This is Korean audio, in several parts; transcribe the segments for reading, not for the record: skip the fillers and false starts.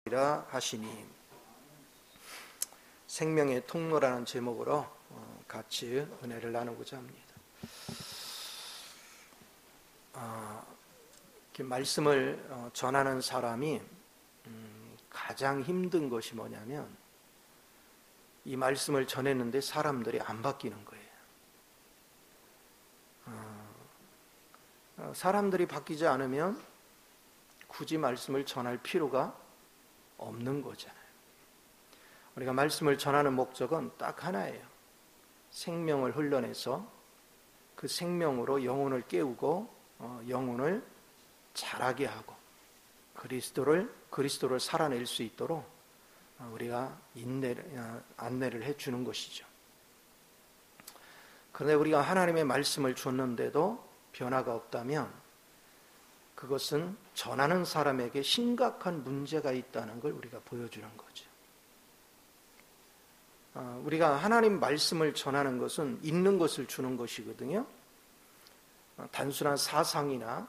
라 하시니. 생명의 통로라는 제목으로 같이 은혜를 나누고자 합니다. 이렇게 말씀을 전하는 사람이 가장 힘든 것이 뭐냐면 이 말씀을 전했는데 사람들이 안 바뀌는 거예요. 사람들이 바뀌지 않으면 굳이 말씀을 전할 필요가 없는 거잖아요. 우리가 말씀을 전하는 목적은 딱 하나예요. 생명을 흘러내서 그 생명으로 영혼을 깨우고 영혼을 자라게 하고 그리스도를 살아낼 수 있도록 우리가 안내를 해주는 것이죠. 그런데 우리가 하나님의 말씀을 줬는데도 변화가 없다면 그것은 전하는 사람에게 심각한 문제가 있다는 걸 우리가 보여주는 거죠. 우리가 하나님 말씀을 전하는 것은 있는 것을 주는 것이거든요. 단순한 사상이나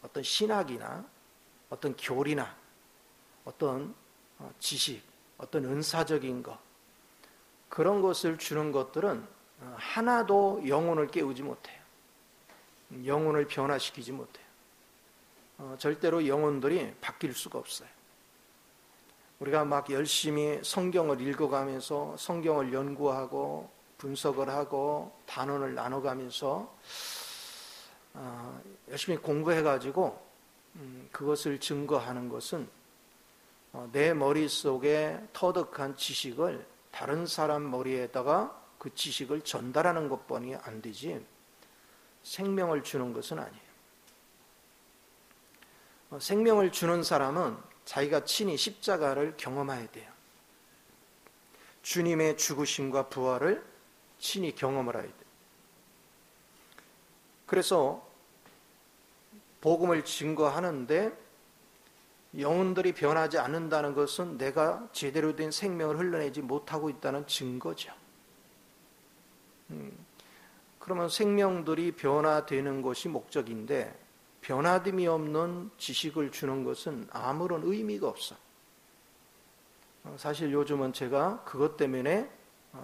어떤 신학이나 어떤 교리나 어떤 지식, 어떤 은사적인 것, 그런 것을 주는 것들은 하나도 영혼을 깨우지 못해요. 영혼을 변화시키지 못해요. 절대로 영혼들이 바뀔 수가 없어요. 우리가 막 열심히 성경을 읽어가면서 성경을 연구하고 분석을 하고 단원을 나눠가면서 열심히 공부해가지고 그것을 증거하는 것은 내 머릿속에 터득한 지식을 다른 사람 머리에다가 그 지식을 전달하는 것뿐이 안 되지 생명을 주는 것은 아니에요. 생명을 주는 사람은 자기가 친히 십자가를 경험해야 돼요. 주님의 죽으심과 부활을 친히 경험을 해야 돼요. 그래서 복음을 증거하는데 영혼들이 변하지 않는다는 것은 내가 제대로 된 생명을 흘러내지 못하고 있다는 증거죠. 그러면 생명들이 변화되는 것이 목적인데 변화됨이 없는 지식을 주는 것은 아무런 의미가 없어. 사실 요즘은 제가 그것 때문에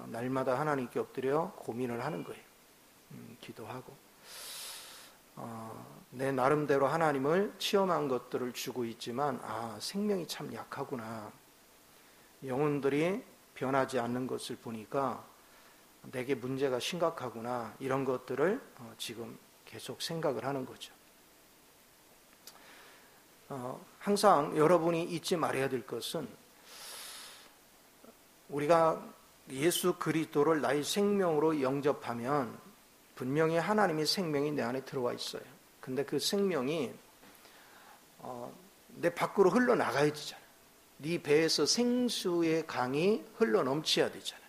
날마다 하나님께 엎드려 고민을 하는 거예요. 기도하고 내 나름대로 하나님을 체험한 것들을 주고 있지만 생명이 참 약하구나. 영혼들이 변하지 않는 것을 보니까 내게 문제가 심각하구나. 이런 것들을 지금 계속 생각을 하는 거죠. 항상 여러분이 잊지 말아야 될 것은 우리가 예수 그리스도를 나의 생명으로 영접하면 분명히 하나님의 생명이 내 안에 들어와 있어요. 근데 그 생명이 내 밖으로 흘러나가야 되잖아요. 네 배에서 생수의 강이 흘러넘쳐야 되잖아요.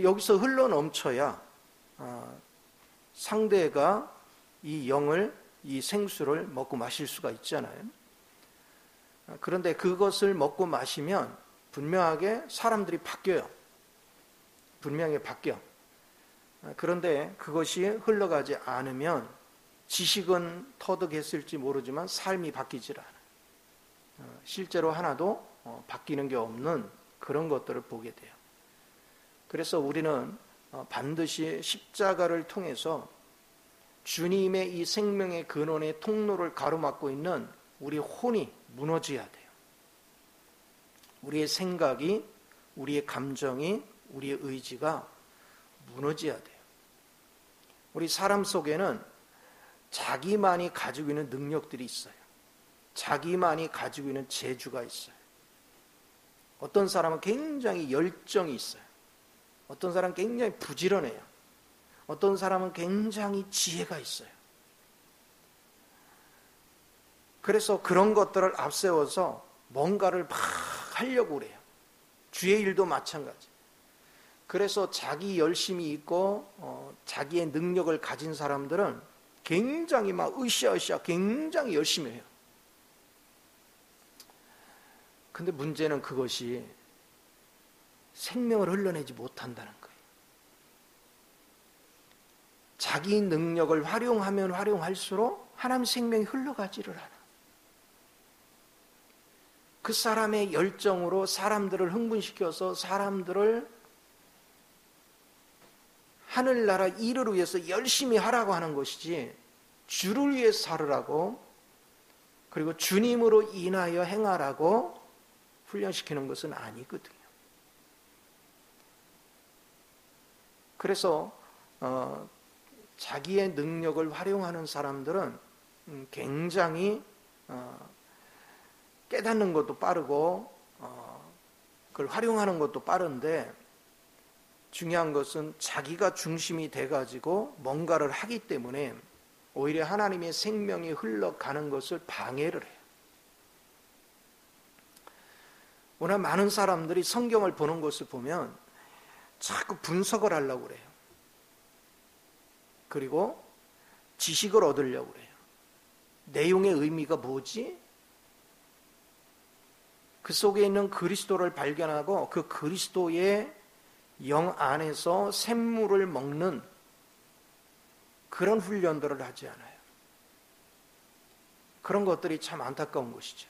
여기서 흘러넘쳐야 상대가 이 영을 이 생수를 먹고 마실 수가 있잖아요. 그런데 그것을 먹고 마시면 분명하게 사람들이 바뀌어요. 분명히 바뀌어. 그런데 그것이 흘러가지 않으면 지식은 터득했을지 모르지만 삶이 바뀌질 않아요. 실제로 하나도 바뀌는 게 없는 그런 것들을 보게 돼요. 그래서 우리는 반드시 십자가를 통해서 주님의 이 생명의 근원의 통로를 가로막고 있는 우리 혼이 무너져야 돼요. 우리의 생각이, 우리의 감정이, 우리의 의지가 무너져야 돼요. 우리 사람 속에는 자기만이 가지고 있는 능력들이 있어요. 자기만이 가지고 있는 재주가 있어요. 어떤 사람은 굉장히 열정이 있어요. 어떤 사람은 굉장히 부지런해요. 어떤 사람은 굉장히 지혜가 있어요. 그래서 그런 것들을 앞세워서 뭔가를 막 하려고 그래요. 주의 일도 마찬가지. 그래서 자기 열심이 있고 자기의 능력을 가진 사람들은 굉장히 막 으쌰으쌰 굉장히 열심히 해요. 근데 문제는 그것이 생명을 흘러내지 못한다는 거예요. 자기 능력을 활용하면 활용할수록 하나님 생명이 흘러가지를 않아. 그 사람의 열정으로 사람들을 흥분시켜서 사람들을 하늘나라 일을 위해서 열심히 하라고 하는 것이지, 주를 위해서 살으라고, 그리고 주님으로 인하여 행하라고 훈련시키는 것은 아니거든요. 그래서 자기의 능력을 활용하는 사람들은 굉장히 깨닫는 것도 빠르고 그걸 활용하는 것도 빠른데, 중요한 것은 자기가 중심이 돼가지고 뭔가를 하기 때문에 오히려 하나님의 생명이 흘러가는 것을 방해를 해요. 워낙 많은 사람들이 성경을 보는 것을 보면 자꾸 분석을 하려고 그래요. 그리고 지식을 얻으려고 그래요. 내용의 의미가 뭐지? 그 속에 있는 그리스도를 발견하고 그 그리스도의 영 안에서 샘물을 먹는 그런 훈련들을 하지 않아요. 그런 것들이 참 안타까운 것이죠.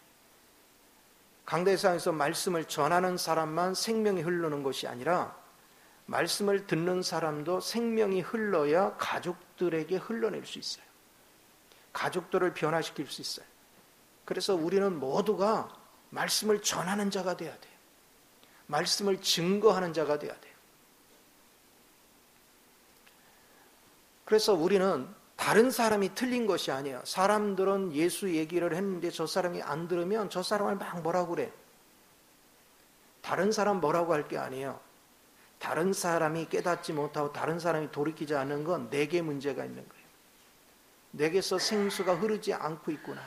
강대상에서 말씀을 전하는 사람만 생명이 흐르는 것이 아니라 말씀을 듣는 사람도 생명이 흘러야 가족들에게 흘러낼 수 있어요. 가족들을 변화시킬 수 있어요. 그래서 우리는 모두가 말씀을 전하는 자가 돼야 돼요. 말씀을 증거하는 자가 돼야 돼요. 그래서 우리는 다른 사람이 틀린 것이 아니에요. 사람들은 예수 얘기를 했는데 저 사람이 안 들으면 저 사람을 막 뭐라고 그래. 다른 사람 뭐라고 할 게 아니에요. 다른 사람이 깨닫지 못하고 다른 사람이 돌이키지 않는 건 내게 문제가 있는 거예요. 내게서 생수가 흐르지 않고 있구나.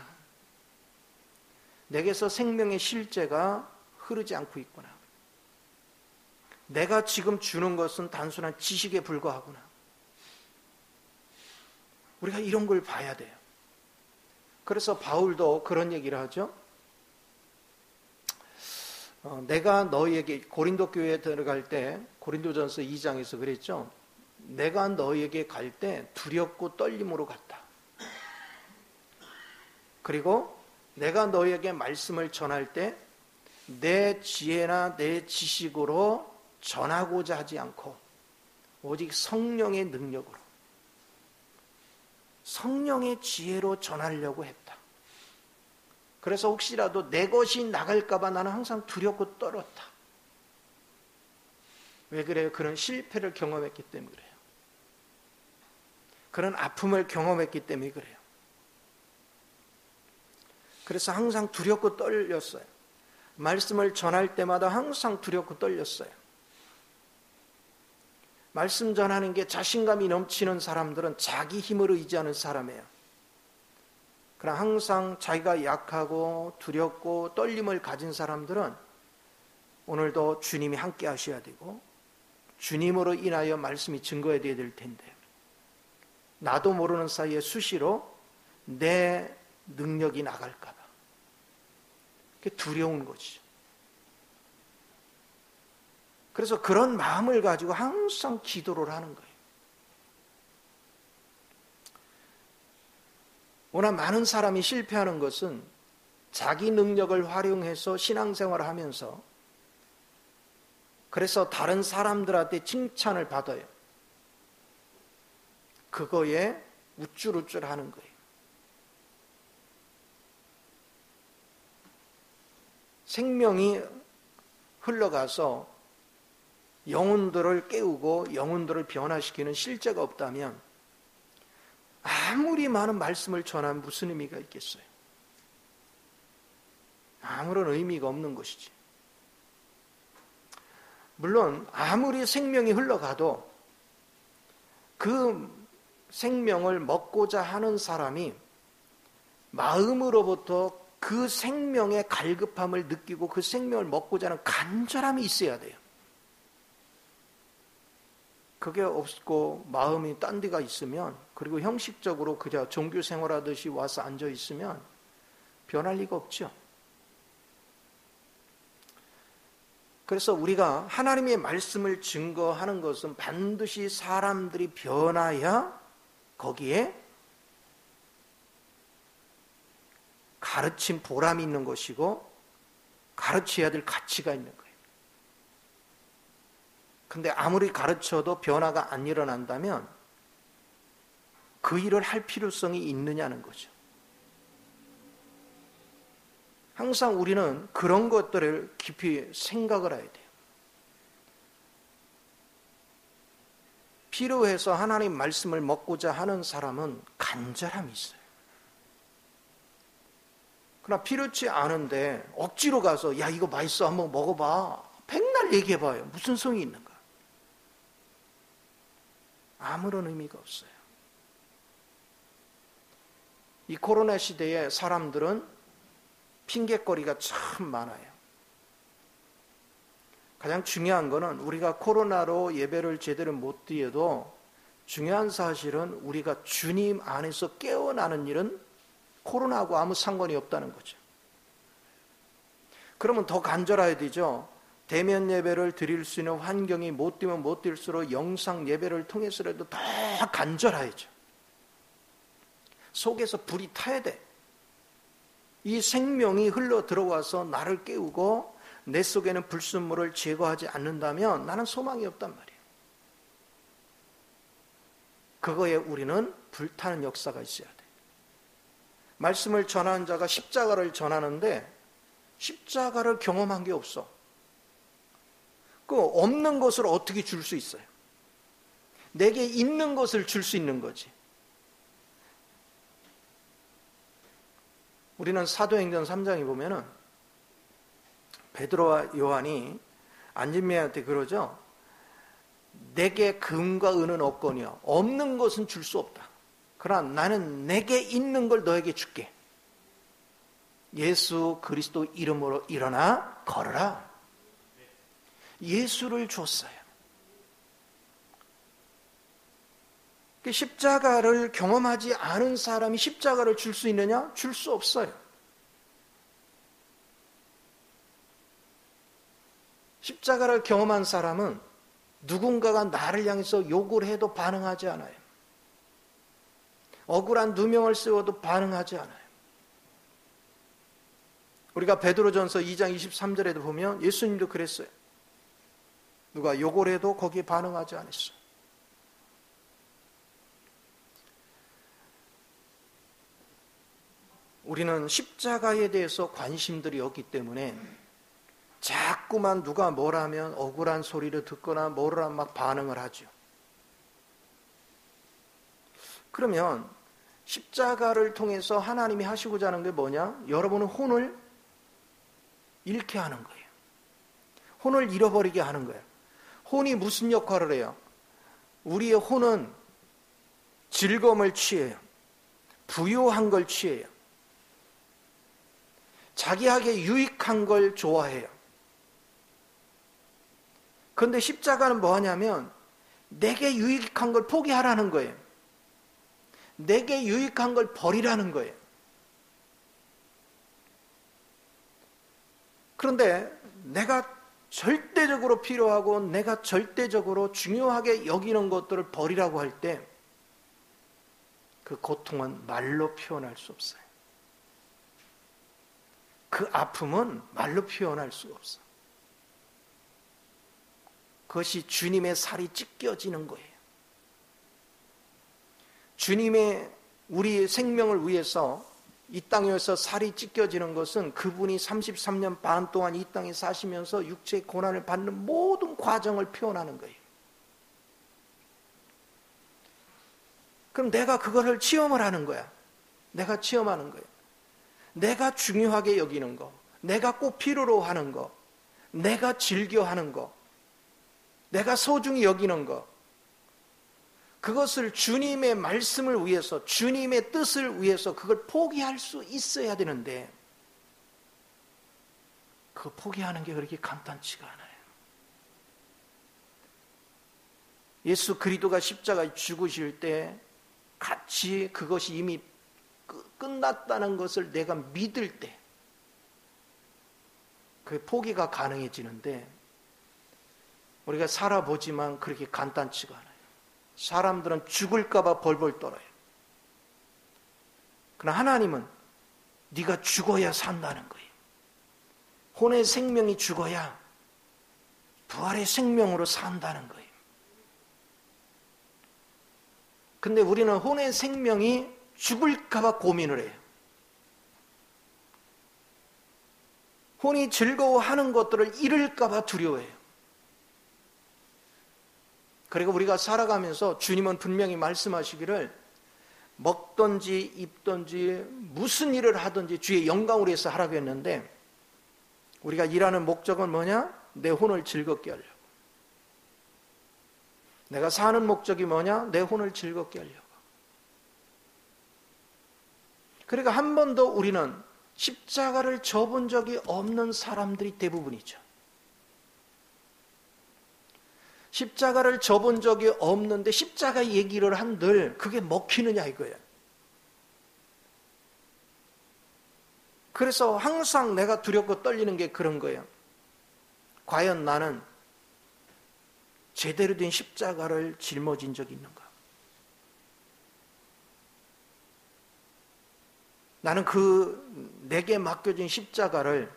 내게서 생명의 실제가 흐르지 않고 있구나. 내가 지금 주는 것은 단순한 지식에 불과하구나. 우리가 이런 걸 봐야 돼요. 그래서 바울도 그런 얘기를 하죠. 내가 너희에게, 고린도 교회에 들어갈 때 고린도전서 2장에서 그랬죠. 내가 너희에게 갈 때 두렵고 떨림으로 갔다. 그리고 내가 너희에게 말씀을 전할 때 내 지혜나 내 지식으로 전하고자 하지 않고 오직 성령의 능력으로, 성령의 지혜로 전하려고 했다. 그래서 혹시라도 내 것이 나갈까 봐 나는 항상 두렵고 떨었다. 왜 그래요? 그런 실패를 경험했기 때문에 그래요. 그런 아픔을 경험했기 때문에 그래요. 그래서 항상 두렵고 떨렸어요. 말씀을 전할 때마다 항상 두렵고 떨렸어요. 말씀 전하는 게 자신감이 넘치는 사람들은 자기 힘을 의지하는 사람이에요. 그러나 항상 자기가 약하고 두렵고 떨림을 가진 사람들은 오늘도 주님이 함께 하셔야 되고 주님으로 인하여 말씀이 증거해야 될 텐데, 나도 모르는 사이에 수시로 내 능력이 나갈까 봐 그게 두려운 거죠. 그래서 그런 마음을 가지고 항상 기도를 하는 거예요. 워낙 많은 사람이 실패하는 것은 자기 능력을 활용해서 신앙생활을 하면서 그래서 다른 사람들한테 칭찬을 받아요. 그거에 우쭐우쭐 하는 거예요. 생명이 흘러가서 영혼들을 깨우고 영혼들을 변화시키는 실제가 없다면 아무리 많은 말씀을 전하면 무슨 의미가 있겠어요? 아무런 의미가 없는 것이지. 물론 아무리 생명이 흘러가도 그 생명을 먹고자 하는 사람이 마음으로부터 그 생명의 갈급함을 느끼고 그 생명을 먹고자 하는 간절함이 있어야 돼요. 그게 없고 마음이 딴 데가 있으면, 그리고 형식적으로 그저 종교 생활하듯이 와서 앉아 있으면 변할 리가 없죠. 그래서 우리가 하나님의 말씀을 증거하는 것은 반드시 사람들이 변화야 거기에 가르침 보람이 있는 것이고 가르쳐야 될 가치가 있는 거예요. 근데 아무리 가르쳐도 변화가 안 일어난다면 그 일을 할 필요성이 있느냐는 거죠. 항상 우리는 그런 것들을 깊이 생각을 해야 돼요. 필요해서 하나님 말씀을 먹고자 하는 사람은 간절함이 있어요. 그러나 필요치 않은데 억지로 가서 야 이거 맛있어 한번 먹어봐. 백날 얘기해봐요. 무슨 성이 있는가? 아무런 의미가 없어요. 이 코로나 시대에 사람들은 핑계거리가 참 많아요. 가장 중요한 거는 우리가 코로나로 예배를 제대로 못 드려도 중요한 사실은 우리가 주님 안에서 깨어나는 일은 코로나하고 아무 상관이 없다는 거죠. 그러면 더 간절해야 되죠. 대면 예배를 드릴 수 있는 환경이 못 되면 못 될수록 영상 예배를 통해서라도 더 간절해야죠. 속에서 불이 타야 돼. 이 생명이 흘러 들어와서 나를 깨우고 내 속에는 불순물을 제거하지 않는다면 나는 소망이 없단 말이에요. 그거에 우리는 불타는 역사가 있어야 돼. 말씀을 전하는 자가 십자가를 전하는데 십자가를 경험한 게 없어. 그 없는 것을 어떻게 줄 수 있어요? 내게 있는 것을 줄 수 있는 거지. 우리는 사도행전 3장에 보면은 베드로와 요한이 안진매한테 그러죠. 내게 금과 은은 없거니와 없는 것은 줄 수 없다. 그러나 나는 내게 있는 걸 너에게 줄게. 예수 그리스도 이름으로 일어나 걸어라. 예수를 줬어요. 십자가를 경험하지 않은 사람이 십자가를 줄 수 있느냐? 줄 수 없어요. 십자가를 경험한 사람은 누군가가 나를 향해서 욕을 해도 반응하지 않아요. 억울한 누명을 씌워도 반응하지 않아요. 우리가 베드로전서 2장 23절에도 보면 예수님도 그랬어요. 누가 욕을 해도 거기에 반응하지 않았어요. 우리는 십자가에 대해서 관심들이 없기 때문에 자꾸만 누가 뭘 하면 억울한 소리를 듣거나 뭐를 하면 막 반응을 하죠. 그러면 십자가를 통해서 하나님이 하시고자 하는 게 뭐냐? 여러분은 혼을 잃게 하는 거예요. 혼을 잃어버리게 하는 거예요. 혼이 무슨 역할을 해요? 우리의 혼은 즐거움을 취해요. 부유한 걸 취해요. 자기에게 유익한 걸 좋아해요. 그런데 십자가는 뭐 하냐면 내게 유익한 걸 포기하라는 거예요. 내게 유익한 걸 버리라는 거예요. 그런데 내가 절대적으로 필요하고 내가 절대적으로 중요하게 여기는 것들을 버리라고 할 때 그 고통은 말로 표현할 수 없어요. 그 아픔은 말로 표현할 수가 없어. 그것이 주님의 살이 찢겨지는 거예요. 주님의 우리 생명을 위해서 이 땅에서 살이 찢겨지는 것은 그분이 33년 반 동안 이 땅에 사시면서 육체의 고난을 받는 모든 과정을 표현하는 거예요. 그럼 내가 그거를 체험을 하는 거야. 내가 체험하는 거예요. 내가 중요하게 여기는 거, 내가 꼭 필요로 하는 거, 내가 즐겨 하는 거, 내가 소중히 여기는 거, 그것을 주님의 말씀을 위해서, 주님의 뜻을 위해서 그걸 포기할 수 있어야 되는데 그 포기하는 게 그렇게 간단치가 않아요. 예수 그리스도가 십자가에 죽으실 때 같이 그것이 이미 끝났다는 것을 내가 믿을 때 그 포기가 가능해지는데 우리가 살아보지만 그렇게 간단치가 않아요. 사람들은 죽을까 봐 벌벌 떨어요. 그러나 하나님은 네가 죽어야 산다는 거예요. 혼의 생명이 죽어야 부활의 생명으로 산다는 거예요. 근데 우리는 혼의 생명이 죽을까 봐 고민을 해요. 혼이 즐거워하는 것들을 잃을까 봐 두려워해요. 그리고 우리가 살아가면서 주님은 분명히 말씀하시기를 먹든지 입든지 무슨 일을 하든지 주의 영광을 위해서 하라고 했는데, 우리가 일하는 목적은 뭐냐? 내 혼을 즐겁게 하려고. 내가 사는 목적이 뭐냐? 내 혼을 즐겁게 하려고. 그러니까 한 번도 우리는 십자가를 져본 적이 없는 사람들이 대부분이죠. 십자가를 져본 적이 없는데 십자가 얘기를 한들 그게 먹히느냐 이거예요. 그래서 항상 내가 두렵고 떨리는 게 그런 거예요. 과연 나는 제대로 된 십자가를 짊어진 적이 있는가? 나는 내게 맡겨진 십자가를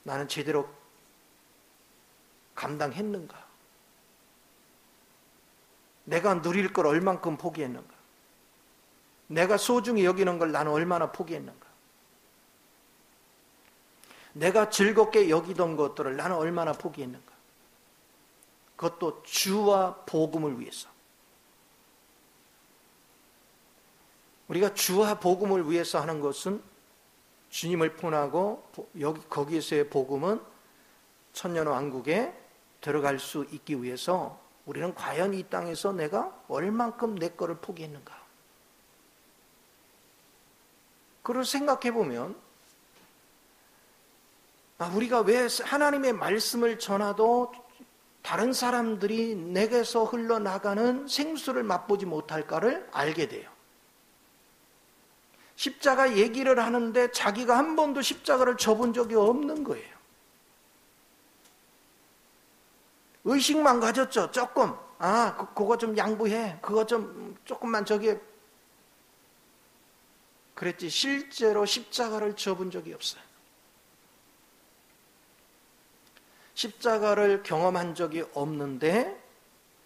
나는 제대로 감당했는가? 내가 누릴 걸 얼만큼 포기했는가? 내가 소중히 여기는 걸 나는 얼마나 포기했는가? 내가 즐겁게 여기던 것들을 나는 얼마나 포기했는가? 그것도 주와 복음을 위해서. 우리가 주와 복음을 위해서 하는 것은 주님을 포함하고 거기에서의 복음은 천년왕국에 들어갈 수 있기 위해서 우리는 과연 이 땅에서 내가 얼만큼 내 거를 포기했는가? 그걸 생각해 보면 우리가 왜 하나님의 말씀을 전하도 다른 사람들이 내게서 흘러나가는 생수를 맛보지 못할까를 알게 돼요. 십자가 얘기를 하는데 자기가 한 번도 십자가를 져본 적이 없는 거예요. 의식만 가졌죠. 조금. 그거 좀 양보해. 그거 좀 조금만 저기. 그랬지 실제로 십자가를 져본 적이 없어요. 십자가를 경험한 적이 없는데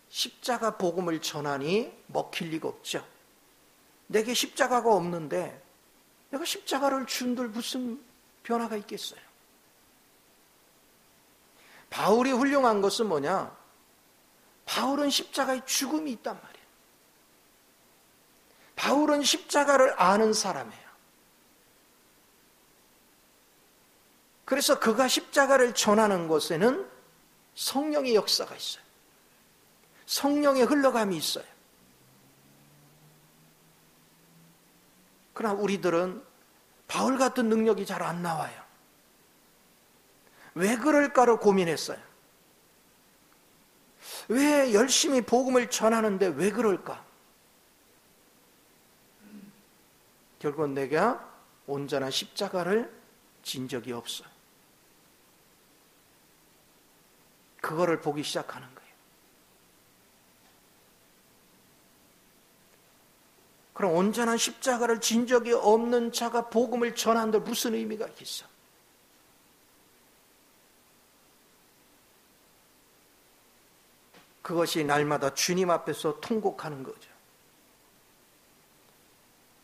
십자가 복음을 전하니 먹힐 리가 없죠. 내게 십자가가 없는데 내가 십자가를 준들 무슨 변화가 있겠어요? 바울이 훌륭한 것은 뭐냐? 바울은 십자가의 죽음이 있단 말이에요. 바울은 십자가를 아는 사람이에요. 그래서 그가 십자가를 전하는 것에는 성령의 역사가 있어요. 성령의 흘러감이 있어요. 그러나 우리들은 바울 같은 능력이 잘 안 나와요. 왜 그럴까를 고민했어요. 왜 열심히 복음을 전하는데 왜 그럴까? 결국 내가 온전한 십자가를 진 적이 없어요. 그거를 보기 시작하는 거예요. 그럼 온전한 십자가를 진 적이 없는 자가 복음을 전하는데 무슨 의미가 있겠어? 그것이 날마다 주님 앞에서 통곡하는 거죠.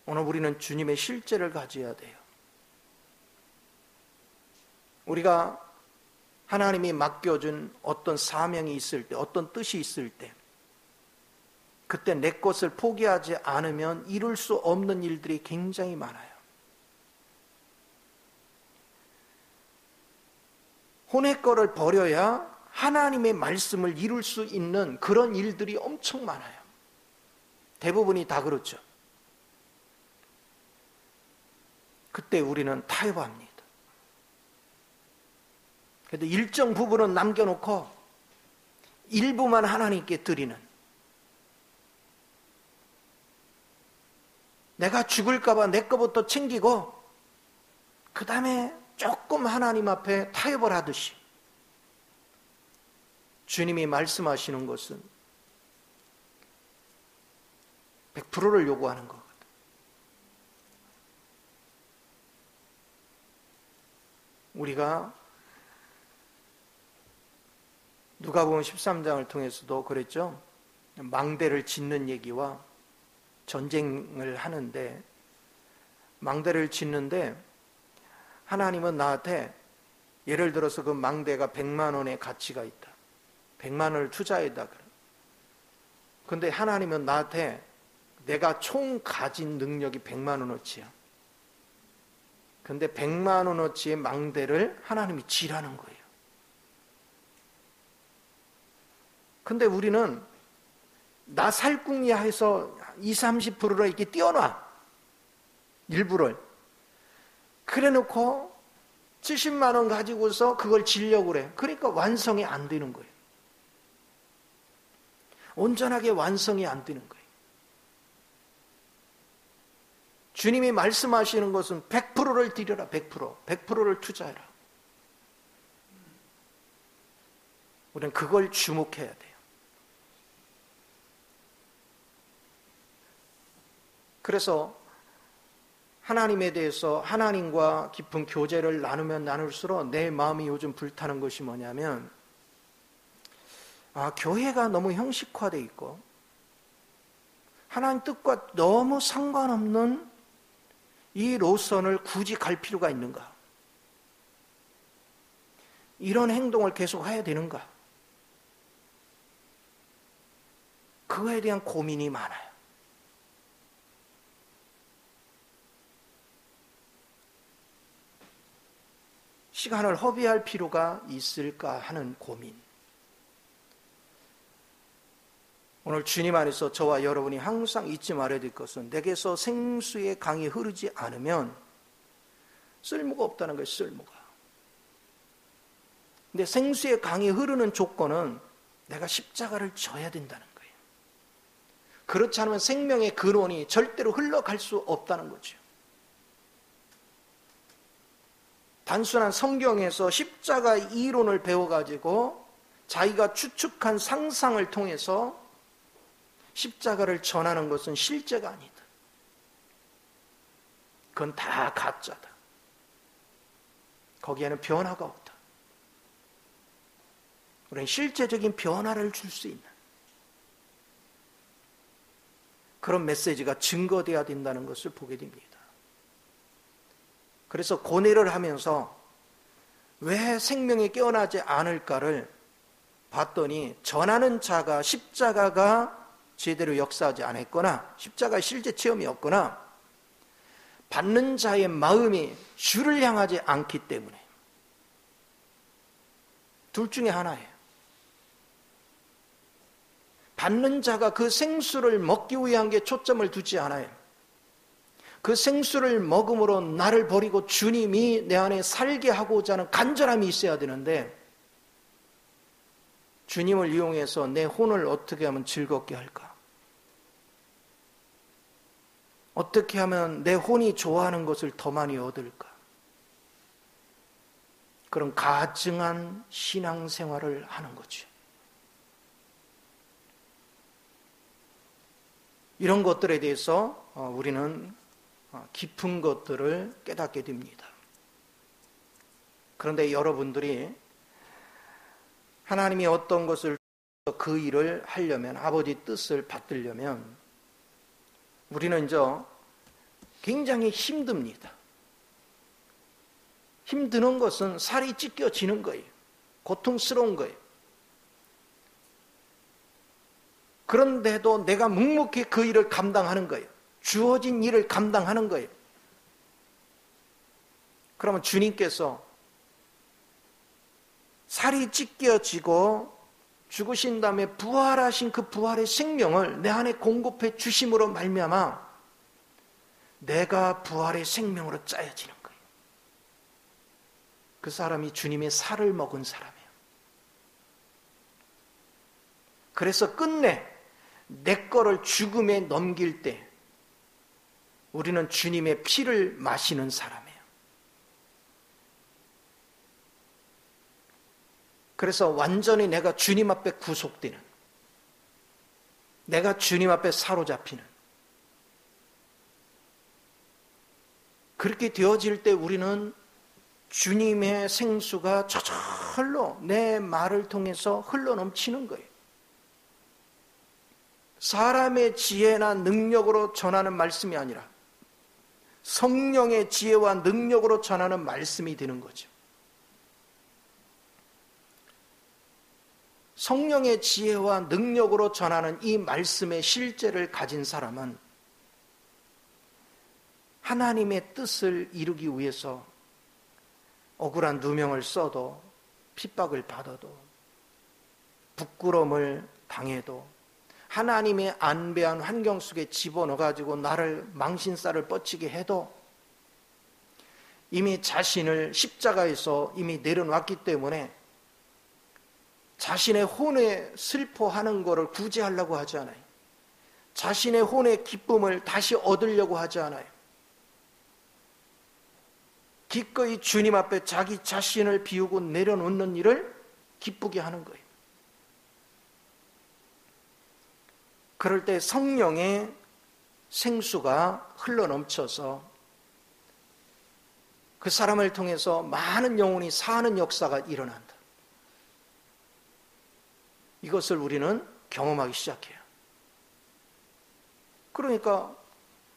오늘 우리는 주님의 실제를 가져야 돼요. 우리가 하나님이 맡겨준 어떤 사명이 있을 때, 어떤 뜻이 있을 때, 그때 내 것을 포기하지 않으면 이룰 수 없는 일들이 굉장히 많아요. 혼의 거를 버려야 하나님의 말씀을 이룰 수 있는 그런 일들이 엄청 많아요. 대부분이 다 그렇죠. 그때 우리는 타협합니다. 그래도 일정 부분은 남겨놓고 일부만 하나님께 드리는, 내가 죽을까 봐 내 거부터 챙기고 그 다음에 조금 하나님 앞에 타협을 하듯이 주님이 말씀하시는 것은 100%를 요구하는 거거든요. 。 요. 。 요. 。 요. 。 요. 。 요. 。 요. 。 요. 。 요. 。 요. 。 요. 。 요. 。 요. 。 요. 。 요. 。 요. 。 요. 。 요. 。 요. 。 요. 우리가 누가복음 13장을 통해서도 그랬죠. 망대를 짓는 얘기와 전쟁을 하는데, 망대를 짓는데 하나님은 나한테 예를 들어서 그 망대가 100만 원의 가치가 있다. 100만 원을 투자해다. 근데 하나님은 나한테 내가 총 가진 능력이 100만 원어치야. 근데 100만 원어치의 망대를 하나님이 지라는 거예요. 근데 우리는 나 살궁리야 해서 20, 30%를 이렇게 띄워놔. 일부를. 그래 놓고 70만 원 가지고서 그걸 지려고 그래. 그러니까 완성이 안 되는 거예요. 온전하게 완성이 안 되는 거예요. 주님이 말씀하시는 것은 100%를 드려라. 100%. 100%를 투자해라. 우리는 그걸 주목해야 돼요. 그래서 하나님에 대해서 하나님과 깊은 교제를 나누면 나눌수록 내 마음이 요즘 불타는 것이 뭐냐면, 교회가 너무 형식화되어 있고 하나님 뜻과 너무 상관없는 이 노선을 굳이 갈 필요가 있는가? 이런 행동을 계속 해야 되는가? 그거에 대한 고민이 많아요. 시간을 허비할 필요가 있을까 하는 고민. 오늘 주님 안에서 저와 여러분이 항상 잊지 말아야 될 것은, 내게서 생수의 강이 흐르지 않으면 쓸모가 없다는 거예요. 쓸모가. 근데 생수의 강이 흐르는 조건은 내가 십자가를 져야 된다는 거예요. 그렇지 않으면 생명의 근원이 절대로 흘러갈 수 없다는 거죠. 단순한 성경에서 십자가 이론을 배워가지고 자기가 추측한 상상을 통해서 십자가를 전하는 것은 실제가 아니다. 그건 다 가짜다. 거기에는 변화가 없다. 우리는 실제적인 변화를 줄 수 있는 그런 메시지가 증거되어야 된다는 것을 보게 됩니다. 그래서 고뇌를 하면서 왜 생명이 깨어나지 않을까를 봤더니, 전하는 자가 십자가가 제대로 역사하지 않았거나 십자가의 실제 체험이 없거나 받는 자의 마음이 주를 향하지 않기 때문에, 둘 중에 하나예요. 받는 자가 그 생수를 먹기 위한 게 초점을 두지 않아요. 그 생수를 먹음으로 나를 버리고 주님이 내 안에 살게 하고자 하는 간절함이 있어야 되는데, 주님을 이용해서 내 혼을 어떻게 하면 즐겁게 할까? 어떻게 하면 내 혼이 좋아하는 것을 더 많이 얻을까? 그런 가증한 신앙생활을 하는 거죠. 이런 것들에 대해서 우리는 깊은 것들을 깨닫게 됩니다. 그런데 여러분들이 하나님이 어떤 것을 그 일을 하려면, 아버지 뜻을 받들려면 우리는 이제 굉장히 힘듭니다. 힘드는 것은 살이 찢겨지는 거예요. 고통스러운 거예요. 그런데도 내가 묵묵히 그 일을 감당하는 거예요. 주어진 일을 감당하는 거예요. 그러면 주님께서 살이 찢겨지고 죽으신 다음에 부활하신 그 부활의 생명을 내 안에 공급해 주심으로 말미암아 내가 부활의 생명으로 짜여지는 거예요. 그 사람이 주님의 살을 먹은 사람이에요. 그래서 끝내 내 거를 죽음에 넘길 때 우리는 주님의 피를 마시는 사람이에요. 그래서 완전히 내가 주님 앞에 구속되는, 내가 주님 앞에 사로잡히는, 그렇게 되어질 때 우리는 주님의 생수가 저절로 내 말을 통해서 흘러넘치는 거예요. 사람의 지혜나 능력으로 전하는 말씀이 아니라 성령의 지혜와 능력으로 전하는 말씀이 되는 거죠. 성령의 지혜와 능력으로 전하는 이 말씀의 실제를 가진 사람은 하나님의 뜻을 이루기 위해서 억울한 누명을 써도, 핍박을 받아도, 부끄러움을 당해도, 하나님의 안배한 환경 속에 집어넣어가지고 나를 망신살을 뻗치게 해도 이미 자신을 십자가에서 이미 내려놨기 때문에 자신의 혼에 슬퍼하는 것을 구제하려고 하지 않아요. 자신의 혼의 기쁨을 다시 얻으려고 하지 않아요. 기꺼이 주님 앞에 자기 자신을 비우고 내려놓는 일을 기쁘게 하는 거예요. 그럴 때 성령의 생수가 흘러넘쳐서 그 사람을 통해서 많은 영혼이 사는 역사가 일어난다. 이것을 우리는 경험하기 시작해요. 그러니까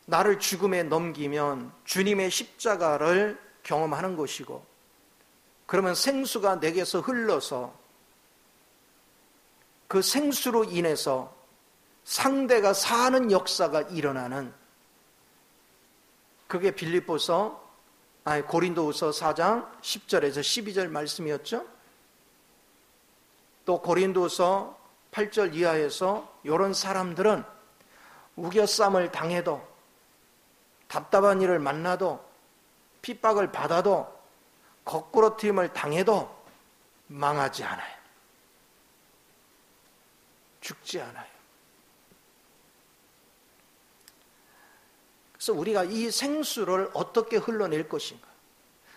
나를 죽음에 넘기면 주님의 십자가를 경험하는 것이고, 그러면 생수가 내게서 흘러서 그 생수로 인해서 상대가 사는 역사가 일어나는, 그게 고린도후서 4장 10절에서 12절 말씀이었죠. 또 고린도서 8절 이하에서 이런 사람들은 우겨쌈을 당해도, 답답한 일을 만나도, 핍박을 받아도, 거꾸로뜨림을 당해도 망하지 않아요. 죽지 않아요. 그래서 우리가 이 생수를 어떻게 흘러낼 것인가?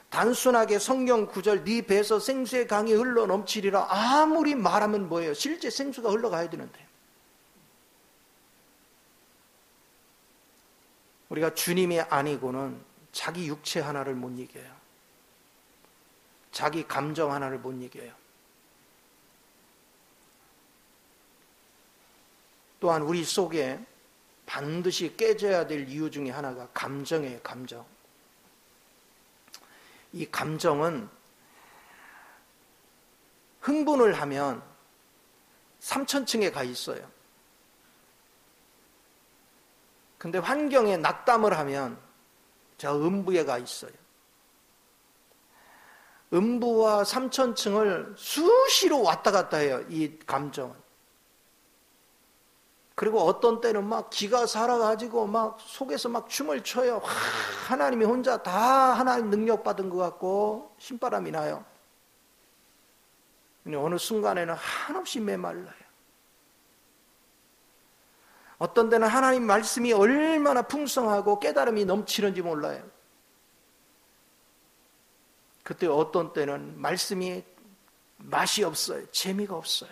단순하게 성경 구절 네 배에서 생수의 강이 흘러넘치리라 아무리 말하면 뭐예요? 실제 생수가 흘러가야 되는데, 우리가 주님이 아니고는 자기 육체 하나를 못 이겨요. 자기 감정 하나를 못 이겨요. 또한 우리 속에 반드시 깨져야 될 이유 중에 하나가 감정이에요. 감정. 이 감정은 흥분을 하면 3000층에 가 있어요. 근데 환경에 낙담을 하면 저 음부에 가 있어요. 음부와 3000층을 수시로 왔다 갔다 해요. 이 감정은. 그리고 어떤 때는 막 기가 살아가지고 막 속에서 막 춤을 춰요. 하나님이 혼자 다 하나님 능력 받은 것 같고 신바람이 나요. 근데 어느 순간에는 한없이 메말라요. 어떤 때는 하나님 말씀이 얼마나 풍성하고 깨달음이 넘치는지 몰라요. 그때 어떤 때는 말씀이 맛이 없어요. 재미가 없어요.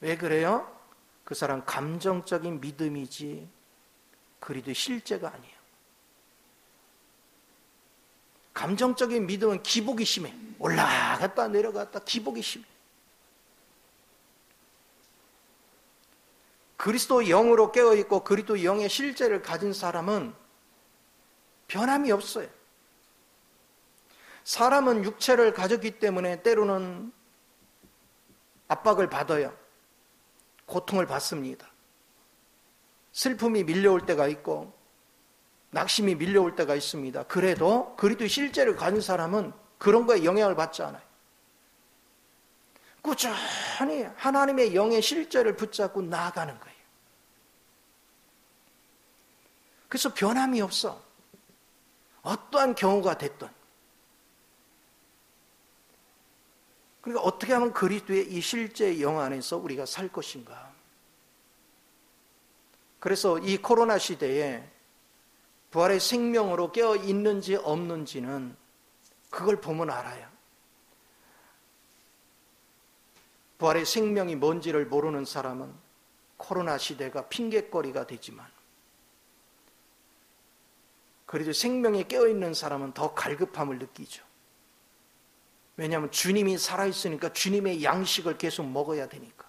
왜 그래요? 그 사람 감정적인 믿음이지 그리도 실제가 아니에요. 감정적인 믿음은 기복이 심해. 올라갔다 내려갔다 기복이 심해. 그리스도 영으로 깨어있고 그리스도 영의 실제를 가진 사람은 변함이 없어요. 사람은 육체를 가졌기 때문에 때로는 압박을 받아요. 고통을 받습니다. 슬픔이 밀려올 때가 있고 낙심이 밀려올 때가 있습니다. 그래도 그리스도의 실제를 가진 사람은 그런 거에 영향을 받지 않아요. 꾸준히 하나님의 영의 실제를 붙잡고 나아가는 거예요. 그래서 변함이 없어. 어떠한 경우가 됐든. 그러니까 어떻게 하면 그리스도의 이 실제 영 안에서 우리가 살 것인가? 그래서 이 코로나 시대에 부활의 생명으로 깨어 있는지 없는지는 그걸 보면 알아요. 부활의 생명이 뭔지를 모르는 사람은 코로나 시대가 핑계거리가 되지만 그래도 생명에 깨어있는 사람은 더 갈급함을 느끼죠. 왜냐하면 주님이 살아있으니까 주님의 양식을 계속 먹어야 되니까.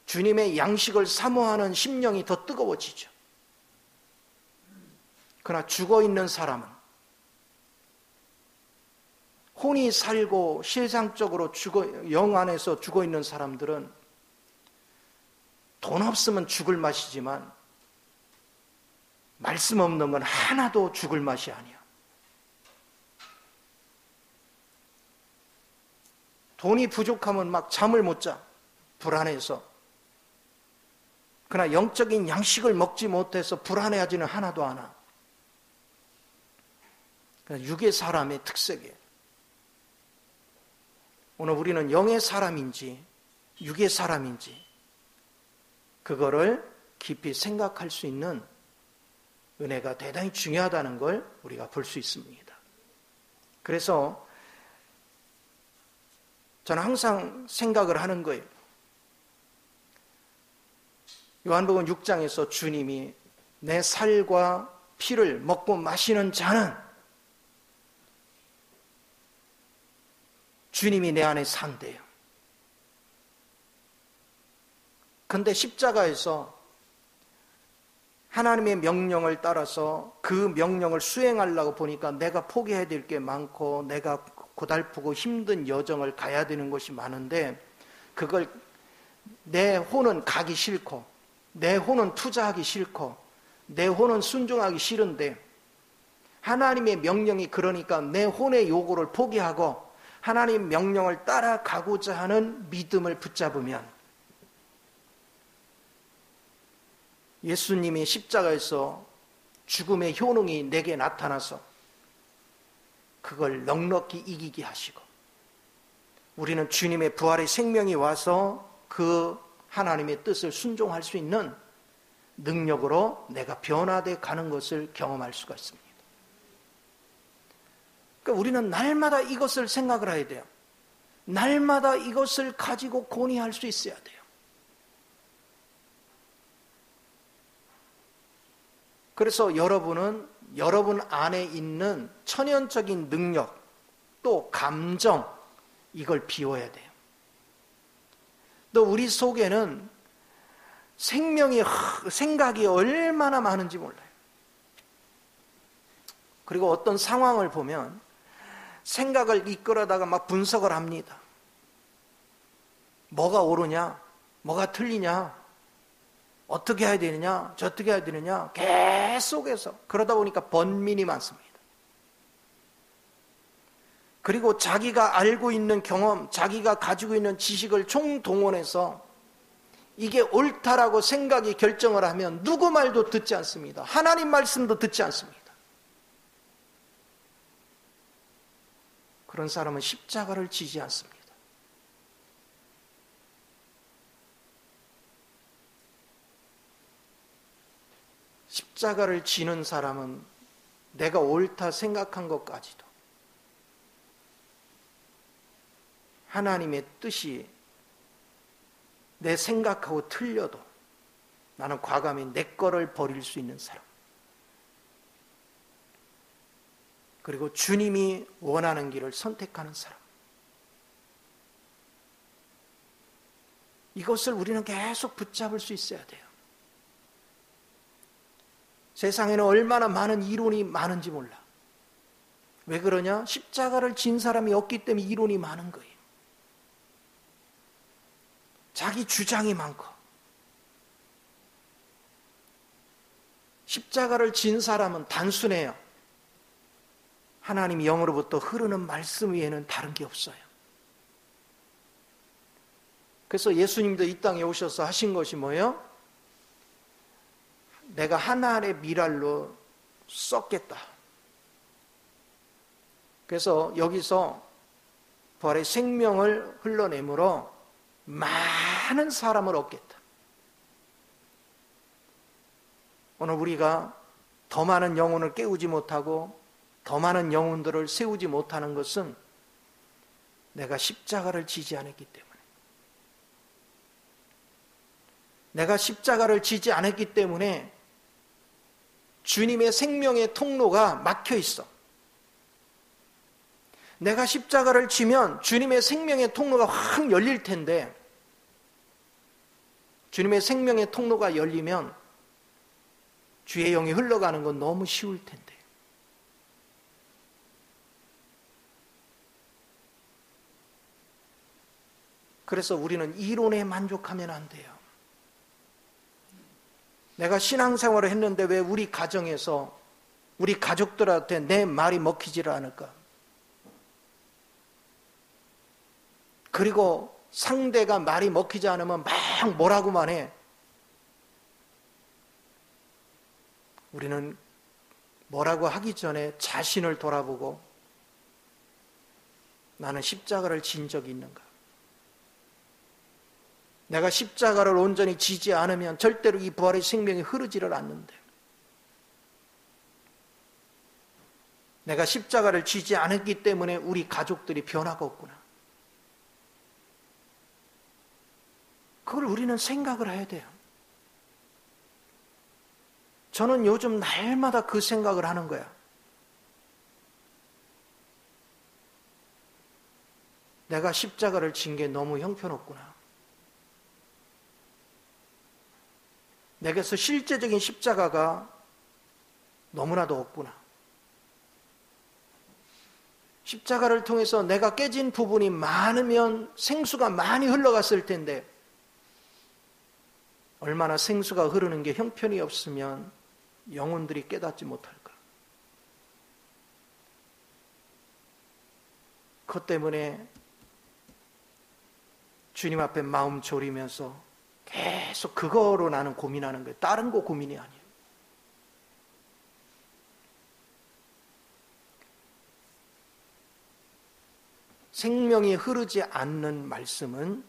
주님의 양식을 사모하는 심령이 더 뜨거워지죠. 그러나 죽어있는 사람은, 혼이 살고 실상적으로 영 안에서 죽어있는 사람들은 돈 없으면 죽을 맛이지만 말씀 없는 건 하나도 죽을 맛이 아니야. 돈이 부족하면 막 잠을 못 자. 불안해서. 그러나 영적인 양식을 먹지 못해서 불안해하지는 하나도 않아. 육의 사람의 특색이에요. 오늘 우리는 영의 사람인지 육의 사람인지 그거를 깊이 생각할 수 있는 은혜가 대단히 중요하다는 걸 우리가 볼 수 있습니다. 그래서 저는 항상 생각을 하는 거예요. 요한복음 6장에서 주님이 내 살과 피를 먹고 마시는 자는 주님이 내 안에 산대요. 그런데 십자가에서 하나님의 명령을 따라서 그 명령을 수행하려고 보니까 내가 포기해야 될 게 많고 내가 고달프고 힘든 여정을 가야 되는 것이 많은데 그걸 내 혼은 가기 싫고 내 혼은 투자하기 싫고 내 혼은 순종하기 싫은데 하나님의 명령이 그러니까 내 혼의 요구를 포기하고 하나님 명령을 따라가고자 하는 믿음을 붙잡으면 예수님이 십자가에서 죽음의 효능이 내게 나타나서 그걸 넉넉히 이기게 하시고 우리는 주님의 부활의 생명이 와서 그 하나님의 뜻을 순종할 수 있는 능력으로 내가 변화되어 가는 것을 경험할 수가 있습니다. 그러니까 우리는 날마다 이것을 생각을 해야 돼요. 날마다 이것을 가지고 고뇌할 수 있어야 돼요. 그래서 여러분은 여러분 안에 있는 천연적인 능력 또 감정 이걸 비워야 돼요. 또 우리 속에는 생각이 얼마나 많은지 몰라요. 그리고 어떤 상황을 보면 생각을 이끌어다가 막 분석을 합니다. 뭐가 옳으냐? 뭐가 틀리냐? 어떻게 해야 되느냐? 저떻게 해야 되느냐? 계속해서 그러다 보니까 번민이 많습니다. 그리고 자기가 알고 있는 경험, 자기가 가지고 있는 지식을 총동원해서 이게 옳다라고 생각이 결정을 하면 누구 말도 듣지 않습니다. 하나님 말씀도 듣지 않습니다. 그런 사람은 십자가를 지지 않습니다. 십자가를 지는 사람은 내가 옳다 생각한 것까지도 하나님의 뜻이 내 생각하고 틀려도 나는 과감히 내 거를 버릴 수 있는 사람. 그리고 주님이 원하는 길을 선택하는 사람. 이것을 우리는 계속 붙잡을 수 있어야 돼요. 세상에는 얼마나 많은 이론이 많은지 몰라. 왜 그러냐? 십자가를 진 사람이 없기 때문에 이론이 많은 거예요. 자기 주장이 많고 십자가를 진 사람은 단순해요. 하나님 영으로부터 흐르는 말씀 외에는 다른 게 없어요. 그래서 예수님도 이 땅에 오셔서 하신 것이 뭐예요? 내가 하나의 미랄로 썩겠다. 그래서 여기서 부활의 생명을 흘러내므로 많은 사람을 얻겠다. 오늘 우리가 더 많은 영혼을 깨우지 못하고 더 많은 영혼들을 세우지 못하는 것은 내가 십자가를 지지 않았기 때문에. 내가 십자가를 지지 않았기 때문에 주님의 생명의 통로가 막혀 있어. 내가 십자가를 지면 주님의 생명의 통로가 확 열릴 텐데, 주님의 생명의 통로가 열리면 주의 영이 흘러가는 건 너무 쉬울 텐데. 그래서 우리는 이론에 만족하면 안 돼요. 내가 신앙생활을 했는데 왜 우리 가정에서 우리 가족들한테 내 말이 먹히지를 않을까? 그리고 상대가 말이 먹히지 않으면 막 뭐라고만 해. 우리는 뭐라고 하기 전에 자신을 돌아보고 나는 십자가를 진 적이 있는가? 내가 십자가를 온전히 지지 않으면 절대로 이 부활의 생명이 흐르지를 않는데, 내가 십자가를 지지 않았기 때문에 우리 가족들이 변화가 없구나. 그걸 우리는 생각을 해야 돼요. 저는 요즘 날마다 그 생각을 하는 거야. 내가 십자가를 진 게 너무 형편없구나. 내게서 실제적인 십자가가 너무나도 없구나. 십자가를 통해서 내가 깨진 부분이 많으면 생수가 많이 흘러갔을 텐데, 얼마나 생수가 흐르는 게 형편이 없으면 영혼들이 깨닫지 못할까. 그것 때문에 주님 앞에 마음 졸이면서 계속 그거로 나는 고민하는 거예요. 다른 거 고민이 아니에요. 생명이 흐르지 않는 말씀은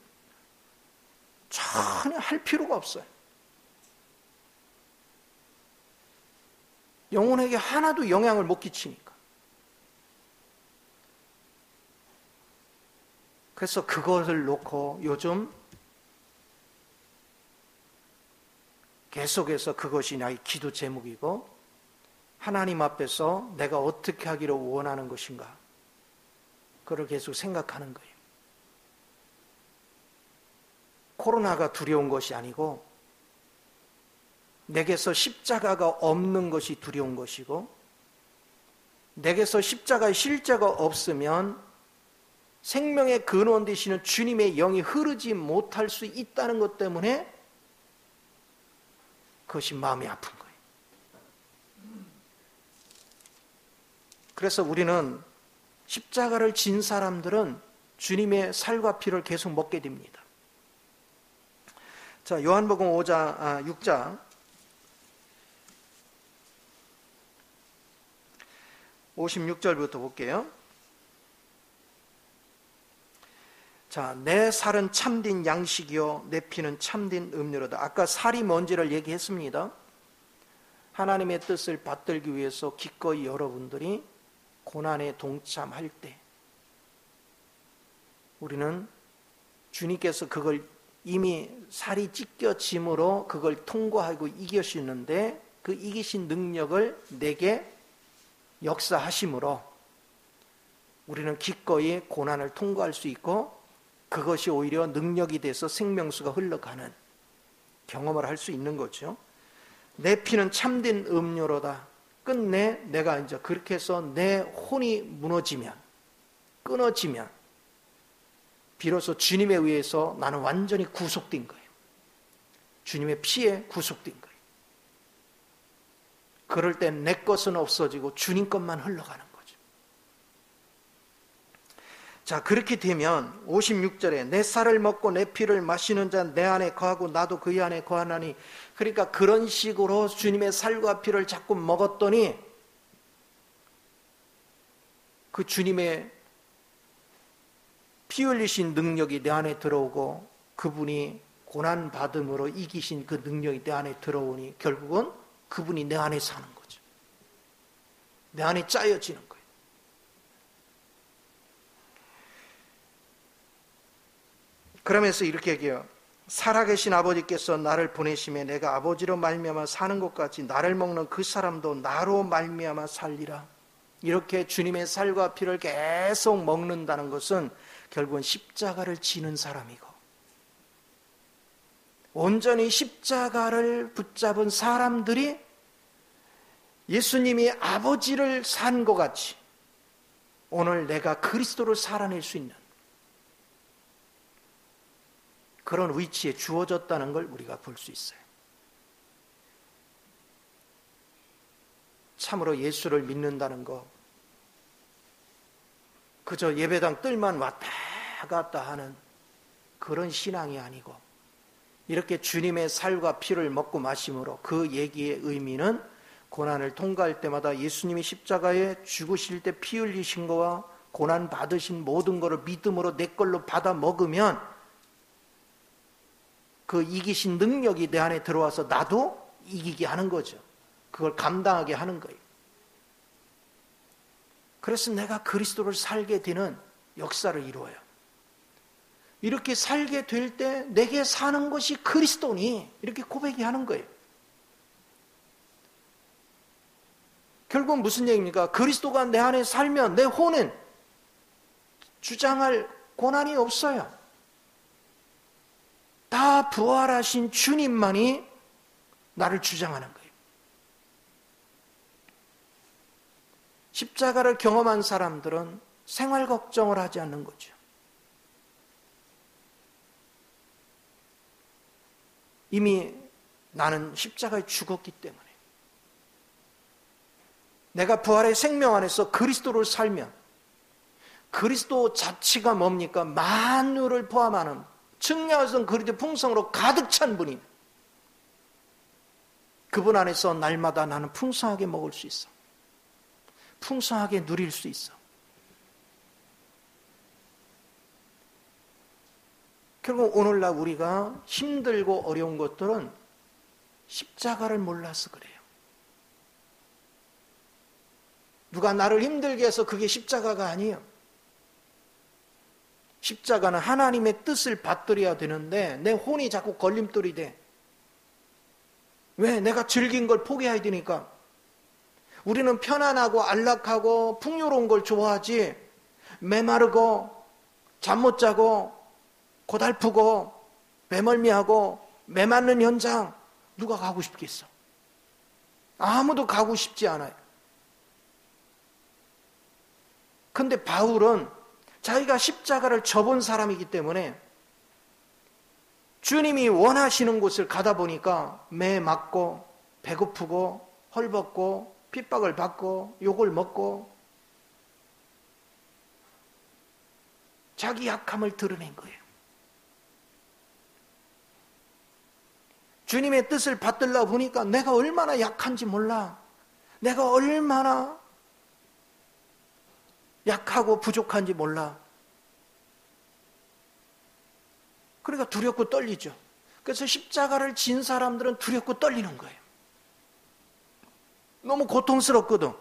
전혀 할 필요가 없어요. 영혼에게 하나도 영향을 못 끼치니까. 그래서 그것을 놓고 요즘 계속해서 그것이 나의 기도 제목이고, 하나님 앞에서 내가 어떻게 하기를 원하는 것인가, 그걸 계속 생각하는 거예요. 코로나가 두려운 것이 아니고 내게서 십자가가 없는 것이 두려운 것이고, 내게서 십자가의 실제가 없으면 생명의 근원 되시는 주님의 영이 흐르지 못할 수 있다는 것 때문에 그것이 마음이 아픈 거예요. 그래서 우리는 십자가를 진 사람들은 주님의 살과 피를 계속 먹게 됩니다. 자, 요한복음 6장 56절부터 볼게요. 자, 내 살은 참된 양식이요 내 피는 참된 음료로다. 아까 살이 뭔지를 얘기했습니다. 하나님의 뜻을 받들기 위해서 기꺼이 여러분들이 고난에 동참할 때 우리는 주님께서 그걸 이미 살이 찢겨짐으로 그걸 통과하고 이기시는데, 그 이기신 능력을 내게 역사하심으로 우리는 기꺼이 고난을 통과할 수 있고, 그것이 오히려 능력이 돼서 생명수가 흘러가는 경험을 할 수 있는 거죠. 내 피는 참된 음료로다. 끝내 내가 이제 그렇게 해서 내 혼이 무너지면, 끊어지면 비로소 주님에 의해서 나는 완전히 구속된 거예요. 주님의 피에 구속된 거예요. 그럴 땐 내 것은 없어지고 주님 것만 흘러가는 거죠. 자, 그렇게 되면 56절에 내 살을 먹고 내 피를 마시는 자는 내 안에 거하고 나도 그의 안에 거하나니, 그러니까 그런 식으로 주님의 살과 피를 자꾸 먹었더니 그 주님의 피 흘리신 능력이 내 안에 들어오고, 그분이 고난받음으로 이기신 그 능력이 내 안에 들어오니 결국은 그분이 내 안에 사는 거죠. 내 안에 짜여지는 거예요. 그러면서 이렇게 얘기해요. 살아계신 아버지께서 나를 보내심에 내가 아버지로 말미암아 사는 것 같이 나를 먹는 그 사람도 나로 말미암아 살리라. 이렇게 주님의 살과 피를 계속 먹는다는 것은 결국은 십자가를 지는 사람이고, 온전히 십자가를 붙잡은 사람들이 예수님이 아버지를 산 것 같이 오늘 내가 그리스도를 살아낼 수 있는 그런 위치에 주어졌다는 걸 우리가 볼 수 있어요. 참으로 예수를 믿는다는 거, 그저 예배당 뜰만 왔다 갔다 하는 그런 신앙이 아니고, 이렇게 주님의 살과 피를 먹고 마심으로 그 얘기의 의미는 고난을 통과할 때마다 예수님이 십자가에 죽으실 때 피 흘리신 거와 고난 받으신 모든 것을 믿음으로 내 걸로 받아 먹으면 그 이기신 능력이 내 안에 들어와서 나도 이기게 하는 거죠. 그걸 감당하게 하는 거예요. 그래서 내가 그리스도를 살게 되는 역사를 이루어요. 이렇게 살게 될 때 내게 사는 것이 그리스도니, 이렇게 고백이 하는 거예요. 결국은 무슨 얘기입니까? 그리스도가 내 안에 살면 내 혼은 주장할 고난이 없어요. 다 부활하신 주님만이 나를 주장하는 거예요. 십자가를 경험한 사람들은 생활 걱정을 하지 않는 거죠. 이미 나는 십자가에 죽었기 때문에, 내가 부활의 생명 안에서 그리스도를 살면, 그리스도 자체가 뭡니까? 만유를 포함하는 측량하선 그리스도 풍성으로 가득 찬 분이, 그분 안에서 날마다 나는 풍성하게 먹을 수 있어. 풍성하게 누릴 수 있어. 결국 오늘날 우리가 힘들고 어려운 것들은 십자가를 몰라서 그래요. 누가 나를 힘들게 해서 그게 십자가가 아니에요. 십자가는 하나님의 뜻을 받들어야 되는데 내 혼이 자꾸 걸림돌이 돼. 왜? 내가 즐긴 걸 포기해야 되니까. 우리는 편안하고 안락하고 풍요로운 걸 좋아하지, 메마르고 잠 못 자고 고달프고 매멀미하고 매맞는 현장 누가 가고 싶겠어? 아무도 가고 싶지 않아요. 근데 바울은 자기가 십자가를 져본 사람이기 때문에 주님이 원하시는 곳을 가다 보니까 매 맞고 배고프고 헐벗고 핍박을 받고 욕을 먹고 자기 약함을 드러낸 거예요. 주님의 뜻을 받들라 보니까 내가 얼마나 약한지 몰라. 내가 얼마나 약하고 부족한지 몰라. 그러니까 두렵고 떨리죠. 그래서 십자가를 진 사람들은 두렵고 떨리는 거예요. 너무 고통스럽거든.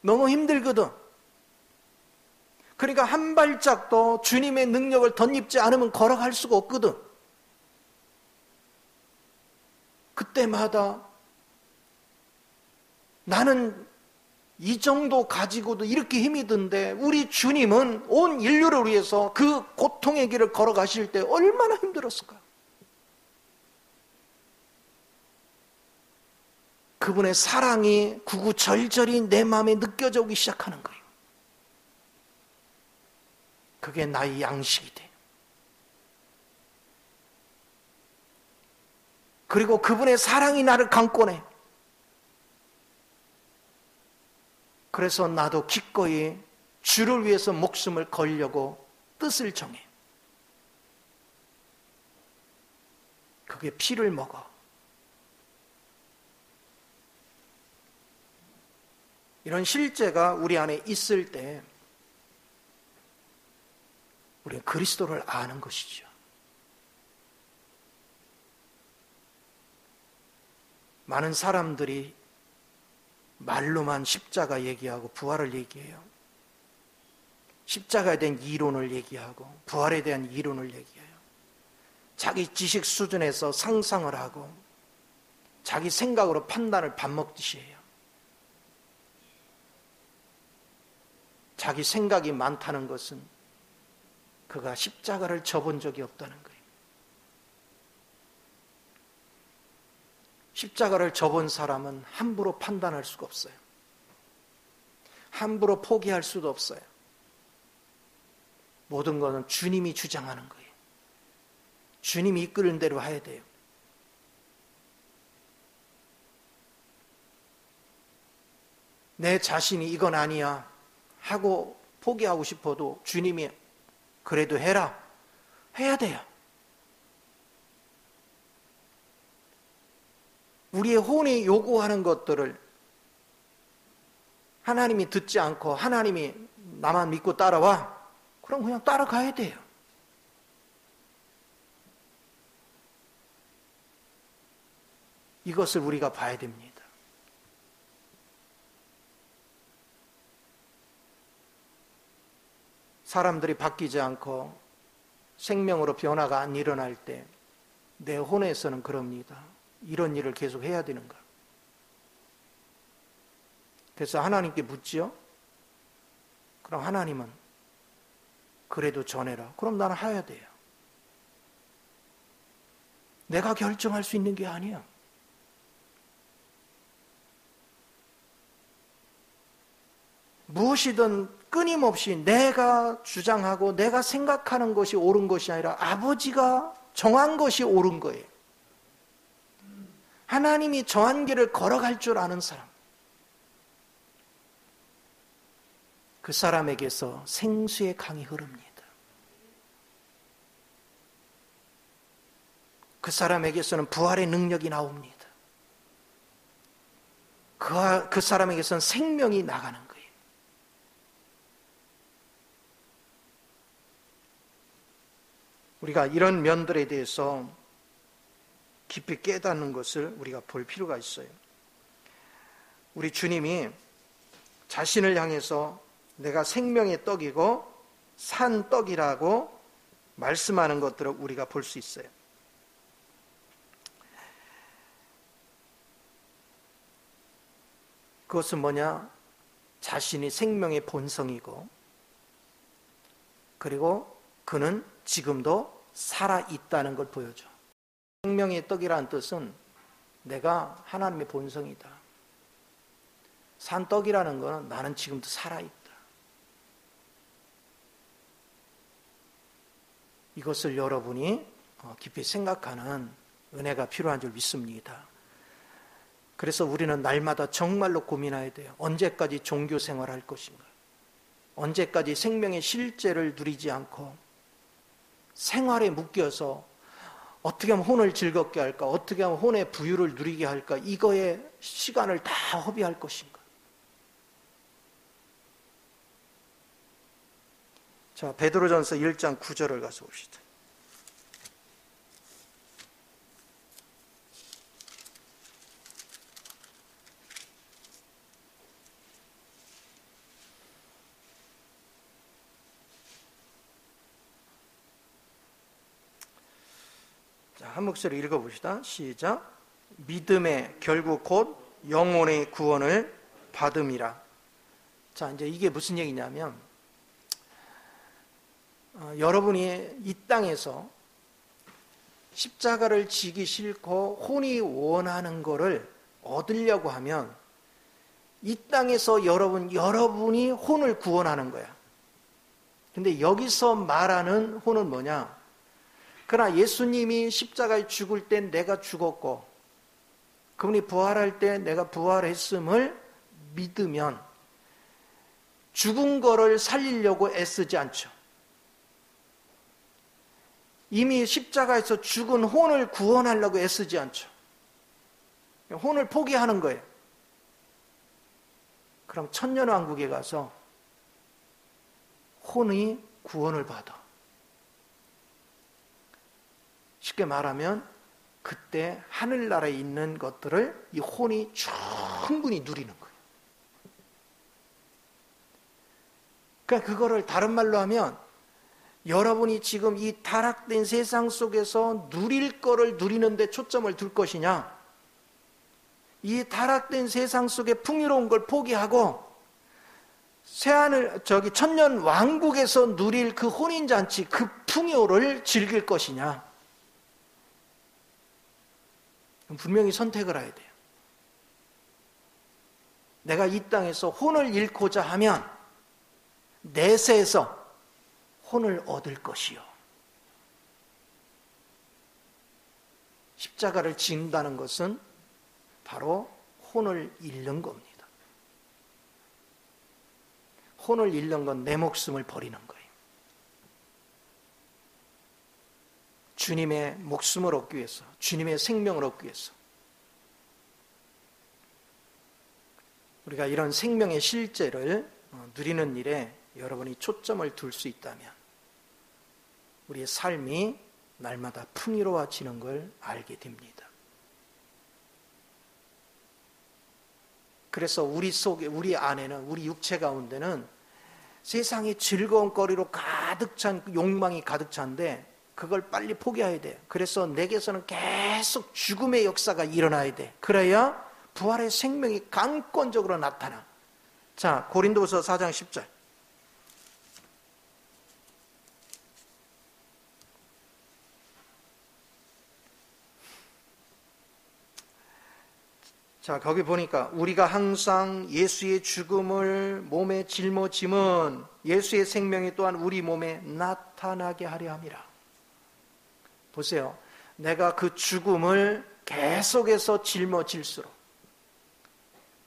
너무 힘들거든. 그러니까 한 발짝도 주님의 능력을 덧입지 않으면 걸어갈 수가 없거든. 그때마다 나는 이 정도 가지고도 이렇게 힘이 든데 우리 주님은 온 인류를 위해서 그 고통의 길을 걸어가실 때 얼마나 힘들었을까? 그분의 사랑이 구구절절히 내 마음에 느껴져 오기 시작하는 거예요. 그게 나의 양식이 돼. 그리고 그분의 사랑이 나를 강권해. 그래서 나도 기꺼이 주를 위해서 목숨을 걸려고 뜻을 정해. 그게 피를 먹어. 이런 실제가 우리 안에 있을 때 우리는 그리스도를 아는 것이죠. 많은 사람들이 말로만 십자가 얘기하고 부활을 얘기해요. 십자가에 대한 이론을 얘기하고 부활에 대한 이론을 얘기해요. 자기 지식 수준에서 상상을 하고 자기 생각으로 판단을 밥 먹듯이 해요. 자기 생각이 많다는 것은 그가 십자가를 져본 적이 없다는 거예요. 십자가를 져본 사람은 함부로 판단할 수가 없어요. 함부로 포기할 수도 없어요. 모든 것은 주님이 주장하는 거예요. 주님이 이끄는 대로 해야 돼요. 내 자신이 이건 아니야 하고 포기하고 싶어도 주님이 그래도 해라. 해야 돼요. 우리의 혼이 요구하는 것들을 하나님이 듣지 않고 하나님이 나만 믿고 따라와. 그럼 그냥 따라가야 돼요. 이것을 우리가 봐야 됩니다. 사람들이 바뀌지 않고 생명으로 변화가 안 일어날 때 내 혼에서는 그럽니다. 이런 일을 계속 해야 되는가? 그래서 하나님께 묻지요. 그럼 하나님은 그래도 전해라. 그럼 나는 해야 돼요. 내가 결정할 수 있는 게 아니야. 무엇이든 끊임없이 내가 주장하고 내가 생각하는 것이 옳은 것이 아니라 아버지가 정한 것이 옳은 거예요. 하나님이 정한 길을 걸어갈 줄 아는 사람, 그 사람에게서 생수의 강이 흐릅니다. 그 사람에게서는 부활의 능력이 나옵니다. 그 사람에게서는 생명이 나가는 거예요. 우리가 이런 면들에 대해서 깊이 깨닫는 것을 우리가 볼 필요가 있어요. 우리 주님이 자신을 향해서 내가 생명의 떡이고 산 떡이라고 말씀하는 것들을 우리가 볼 수 있어요. 그것은 뭐냐? 자신이 생명의 본성이고 그리고 그는 지금도 살아있다는 걸 보여줘. 생명의 떡이라는 뜻은 내가 하나님의 본성이다. 산 떡이라는 것은 나는 지금도 살아있다. 이것을 여러분이 깊이 생각하는 은혜가 필요한 줄 믿습니다. 그래서 우리는 날마다 정말로 고민해야 돼요. 언제까지 종교 생활할 것인가? 언제까지 생명의 실제를 누리지 않고 생활에 묶여서 어떻게 하면 혼을 즐겁게 할까? 어떻게 하면 혼의 부유를 누리게 할까? 이거에 시간을 다 허비할 것인가? 자, 베드로전서 1장 9절을 가서 봅시다. 한 목소리 읽어봅시다. 시작. 믿음의 결국 곧 영혼의 구원을 받음이라. 자, 이제 이게 무슨 얘기냐면 여러분이 이 땅에서 십자가를 지기 싫고 혼이 원하는 거를 얻으려고 하면 이 땅에서 여러분이 혼을 구원하는 거야. 근데 여기서 말하는 혼은 뭐냐? 그러나 예수님이 십자가에 죽을 때 내가 죽었고 그분이 부활할 때 내가 부활했음을 믿으면 죽은 거를 살리려고 애쓰지 않죠. 이미 십자가에서 죽은 혼을 구원하려고 애쓰지 않죠. 혼을 포기하는 거예요. 그럼 천년왕국에 가서 혼이 구원을 받아. 쉽게 말하면 그때 하늘나라에 있는 것들을 이 혼이 충분히 누리는 거예요. 그러니까 그거를 다른 말로 하면 여러분이 지금 이 타락된 세상 속에서 누릴 거를 누리는데 초점을 둘 것이냐, 이 타락된 세상 속에 풍요로운 걸 포기하고 새하늘 천년 왕국에서 누릴 그 혼인잔치, 그 풍요를 즐길 것이냐. 분명히 선택을 해야 돼요. 내가 이 땅에서 혼을 잃고자 하면 내세에서 혼을 얻을 것이요. 십자가를 지는다는 것은 바로 혼을 잃는 겁니다. 혼을 잃는 건 내 목숨을 버리는 거예요. 주님의 목숨을 얻기 위해서, 주님의 생명을 얻기 위해서. 우리가 이런 생명의 실제를 누리는 일에 여러분이 초점을 둘 수 있다면 우리의 삶이 날마다 풍요로워지는 걸 알게 됩니다. 그래서 우리 속에, 우리 안에는, 우리 육체 가운데는 세상의 즐거운 거리로 가득 찬 욕망이 가득 찬데 그걸 빨리 포기해야 돼요. 그래서 내게서는 계속 죽음의 역사가 일어나야 돼. 그래야 부활의 생명이 강권적으로 나타나. 자, 고린도후서 4장 10절. 자, 거기 보니까 우리가 항상 예수의 죽음을 몸에 짊어짐은 예수의 생명이 또한 우리 몸에 나타나게 하려 함이라. 보세요. 내가 그 죽음을 계속해서 짊어질수록,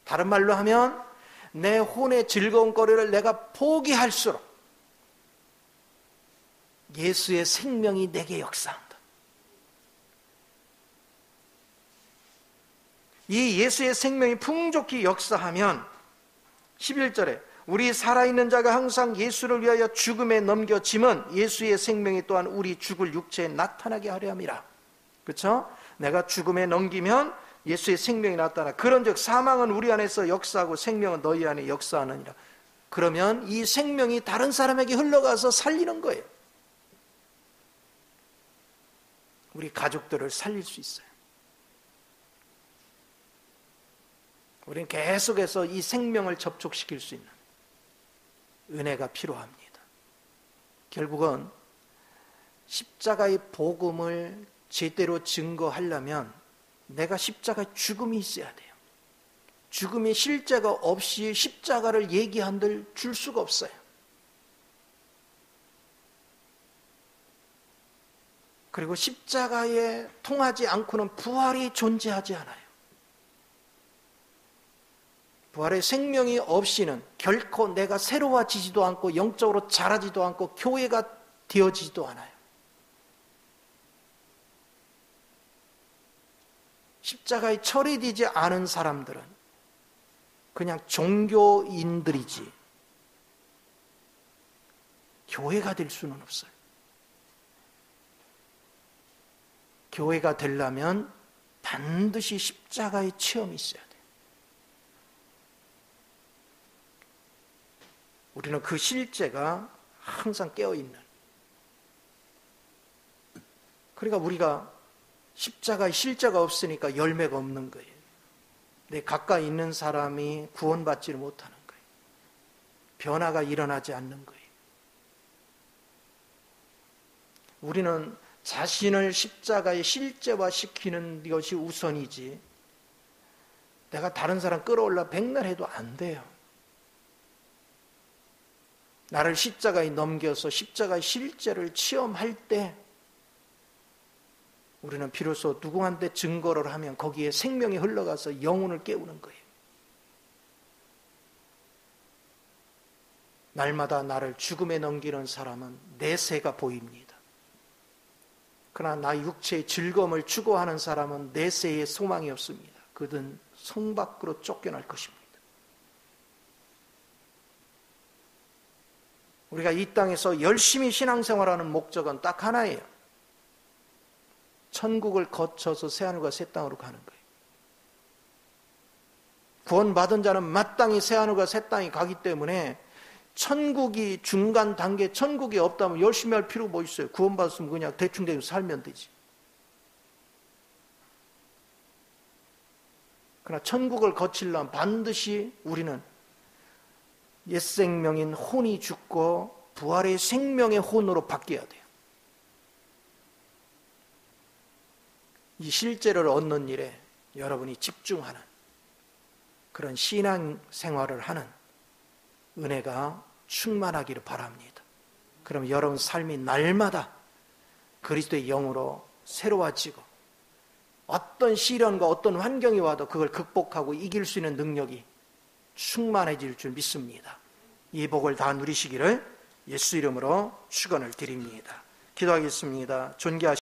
다른 말로 하면 내 혼의 즐거운 거리를 내가 포기할수록 예수의 생명이 내게 역사한다. 이 예수의 생명이 풍족히 역사하면 11절에 우리 살아있는 자가 항상 예수를 위하여 죽음에 넘겨짐은 예수의 생명이 또한 우리 죽을 육체에 나타나게 하려 함이라. 그렇죠? 내가 죽음에 넘기면 예수의 생명이 나타나. 그런즉 사망은 우리 안에서 역사하고 생명은 너희 안에 역사하느니라. 그러면 이 생명이 다른 사람에게 흘러가서 살리는 거예요. 우리 가족들을 살릴 수 있어요. 우리는 계속해서 이 생명을 접촉시킬 수 있는 은혜가 필요합니다. 결국은 십자가의 복음을 제대로 증거하려면 내가 십자가의 죽음이 있어야 돼요. 죽음의 실제가 없이 십자가를 얘기한들 줄 수가 없어요. 그리고 십자가에 통하지 않고는 부활이 존재하지 않아요. 부활의 생명이 없이는 결코 내가 새로워지지도 않고 영적으로 자라지도 않고 교회가 되어지지도 않아요. 십자가에 처리되지 않은 사람들은 그냥 종교인들이지 교회가 될 수는 없어요. 교회가 되려면 반드시 십자가의 체험이 있어야 돼요. 우리는 그 실제가 항상 깨어있는, 그러니까 우리가 십자가의 실제가 없으니까 열매가 없는 거예요. 내 가까이 있는 사람이 구원받지를 못하는 거예요. 변화가 일어나지 않는 거예요. 우리는 자신을 십자가에 실제화시키는 것이 우선이지 내가 다른 사람 끌어올라 백날 해도 안 돼요. 나를 십자가에 넘겨서 십자가의 실제를 체험할 때 우리는 비로소 누구한테 증거를 하면 거기에 생명이 흘러가서 영혼을 깨우는 거예요. 날마다 나를 죽음에 넘기는 사람은 내세가 보입니다. 그러나 나의 육체의 즐거움을 추구하는 사람은 내세에 소망이 없습니다. 그들은 성 밖으로 쫓겨날 것입니다. 우리가 이 땅에서 열심히 신앙생활하는 목적은 딱 하나예요. 천국을 거쳐서 새하늘과 새 땅으로 가는 거예요. 구원받은 자는 마땅히 새하늘과 새 땅에 가기 때문에 천국이 중간 단계, 천국이 없다면 열심히 할 필요가 뭐 있어요? 구원받았으면 그냥 대충 살면 되지. 그러나 천국을 거치려면 반드시 우리는 옛 생명인 혼이 죽고 부활의 생명의 혼으로 바뀌어야 돼요. 이 실제를 얻는 일에 여러분이 집중하는 그런 신앙 생활을 하는 은혜가 충만하기를 바랍니다. 그럼 여러분 삶이 날마다 그리스도의 영으로 새로워지고 어떤 시련과 어떤 환경이 와도 그걸 극복하고 이길 수 있는 능력이 충만해질 줄 믿습니다. 이 복을 다 누리시기를 예수 이름으로 축원을 드립니다. 기도하겠습니다. 존귀하신